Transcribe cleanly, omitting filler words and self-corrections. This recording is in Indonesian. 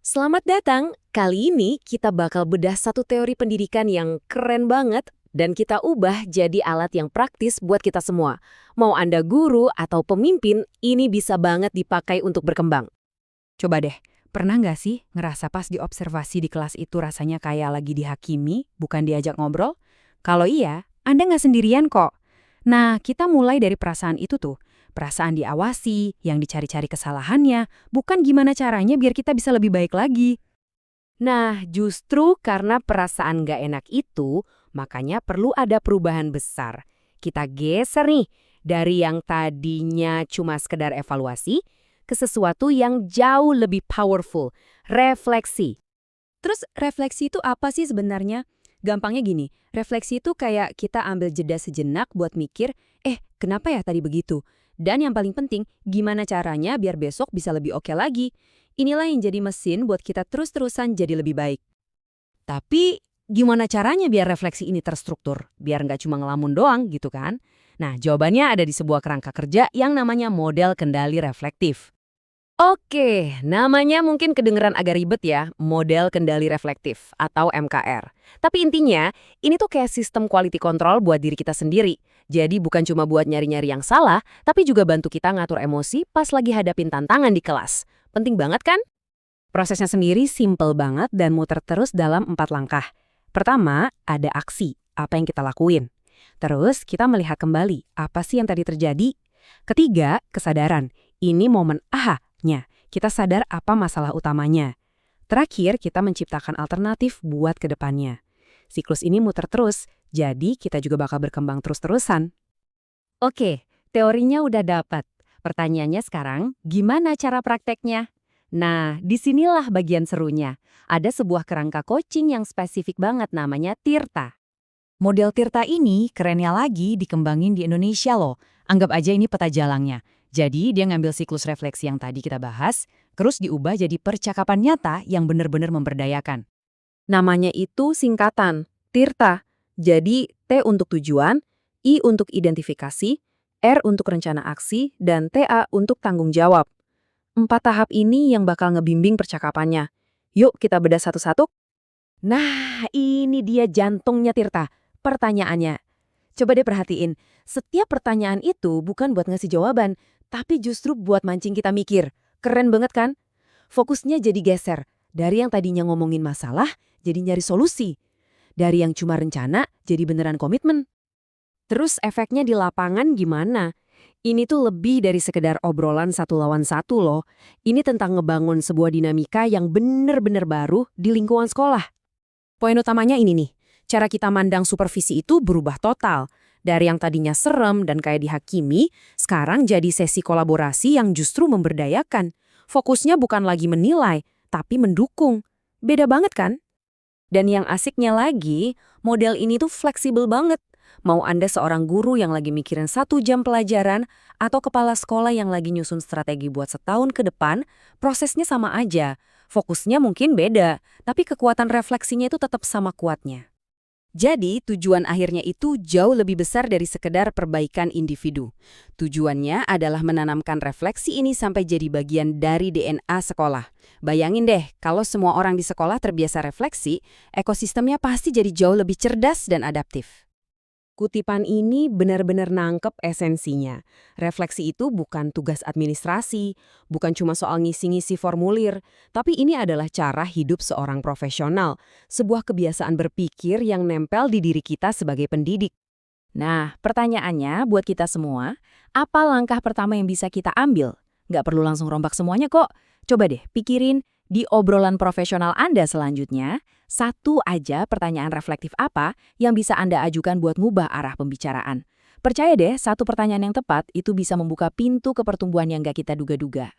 Selamat datang! Kali ini kita bakal bedah satu teori pendidikan yang keren banget dan kita ubah jadi alat yang praktis buat kita semua. Mau Anda guru atau pemimpin, ini bisa banget dipakai untuk berkembang. Coba deh, pernah nggak sih ngerasa pas diobservasi di kelas itu rasanya kayak lagi dihakimi, bukan diajak ngobrol? Kalau iya, Anda nggak sendirian kok. Nah, kita mulai dari perasaan itu tuh. Perasaan diawasi, yang dicari-cari kesalahannya, bukan gimana caranya biar kita bisa lebih baik lagi. Nah, justru karena perasaan nggak enak itu, makanya perlu ada perubahan besar. Kita geser nih, dari yang tadinya cuma sekedar evaluasi, ke sesuatu yang jauh lebih powerful, refleksi. Terus refleksi itu apa sih sebenarnya? Gampangnya gini, refleksi itu kayak kita ambil jeda sejenak buat mikir, kenapa ya tadi begitu? Dan yang paling penting, gimana caranya biar besok bisa lebih oke lagi? Inilah yang jadi mesin buat kita terus-terusan jadi lebih baik. Tapi gimana caranya biar refleksi ini terstruktur? Biar nggak cuma ngelamun doang gitu kan? Nah, jawabannya ada di sebuah kerangka kerja yang namanya model kendali reflektif. Oke, namanya mungkin kedengeran agak ribet ya, model kendali reflektif atau MKR. Tapi intinya, ini tuh kayak sistem quality control buat diri kita sendiri. Jadi bukan cuma buat nyari-nyari yang salah, tapi juga bantu kita ngatur emosi pas lagi hadapin tantangan di kelas. Penting banget kan? Prosesnya sendiri simple banget dan muter terus dalam 4 langkah. Pertama, ada aksi, apa yang kita lakuin. Terus, kita melihat kembali, apa sih yang tadi terjadi. Ketiga, kesadaran. Ini momen aha-nya. Kita sadar apa masalah utamanya. Terakhir, kita menciptakan alternatif buat ke depannya. Siklus ini muter terus, jadi kita juga bakal berkembang terus-terusan. Oke, teorinya udah dapat. Pertanyaannya sekarang, gimana cara prakteknya? Nah, disinilah bagian serunya. Ada sebuah kerangka coaching yang spesifik banget namanya Tirta. Model Tirta ini kerennya lagi dikembangin di Indonesia loh. Anggap aja ini peta jalangnya. Jadi dia ngambil siklus refleksi yang tadi kita bahas, terus diubah jadi percakapan nyata yang benar-benar memberdayakan. Namanya itu singkatan, Tirta. Jadi T untuk tujuan, I untuk identifikasi, R untuk rencana aksi, dan TA untuk tanggung jawab. 4 tahap ini yang bakal ngebimbing percakapannya. Yuk kita bedah satu-satu. Nah, ini dia jantungnya Tirta. Pertanyaannya. Coba deh perhatiin, setiap pertanyaan itu bukan buat ngasih jawaban, tapi justru buat mancing kita mikir. Keren banget kan? Fokusnya jadi geser. Dari yang tadinya ngomongin masalah, jadi nyari solusi. Dari yang cuma rencana, jadi beneran komitmen. Terus efeknya di lapangan gimana? Ini tuh lebih dari sekedar obrolan satu lawan satu loh. Ini tentang ngebangun sebuah dinamika yang bener-bener baru di lingkungan sekolah. Poin utamanya ini nih, cara kita mandang supervisi itu berubah total. Dari yang tadinya serem dan kayak dihakimi, sekarang jadi sesi kolaborasi yang justru memberdayakan. Fokusnya bukan lagi menilai, tapi mendukung. Beda banget kan? Dan yang asiknya lagi, model ini tuh fleksibel banget. Mau Anda seorang guru yang lagi mikirin 1 jam pelajaran, atau kepala sekolah yang lagi nyusun strategi buat setahun ke depan, prosesnya sama aja. Fokusnya mungkin beda, tapi kekuatan refleksinya itu tetap sama kuatnya. Jadi, tujuan akhirnya itu jauh lebih besar dari sekedar perbaikan individu. Tujuannya adalah menanamkan refleksi ini sampai jadi bagian dari DNA sekolah. Bayangin deh, kalau semua orang di sekolah terbiasa refleksi, ekosistemnya pasti jadi jauh lebih cerdas dan adaptif. Kutipan ini benar-benar nangkep esensinya. Refleksi itu bukan tugas administrasi, bukan cuma soal ngisi-ngisi formulir, tapi ini adalah cara hidup seorang profesional, sebuah kebiasaan berpikir yang nempel di diri kita sebagai pendidik. Nah, pertanyaannya buat kita semua, apa langkah pertama yang bisa kita ambil? Nggak perlu langsung rombak semuanya kok. Coba deh pikirin di obrolan profesional Anda selanjutnya, satu aja pertanyaan reflektif apa yang bisa Anda ajukan buat ngubah arah pembicaraan. Percaya deh, satu pertanyaan yang tepat itu bisa membuka pintu ke pertumbuhan yang nggak kita duga-duga.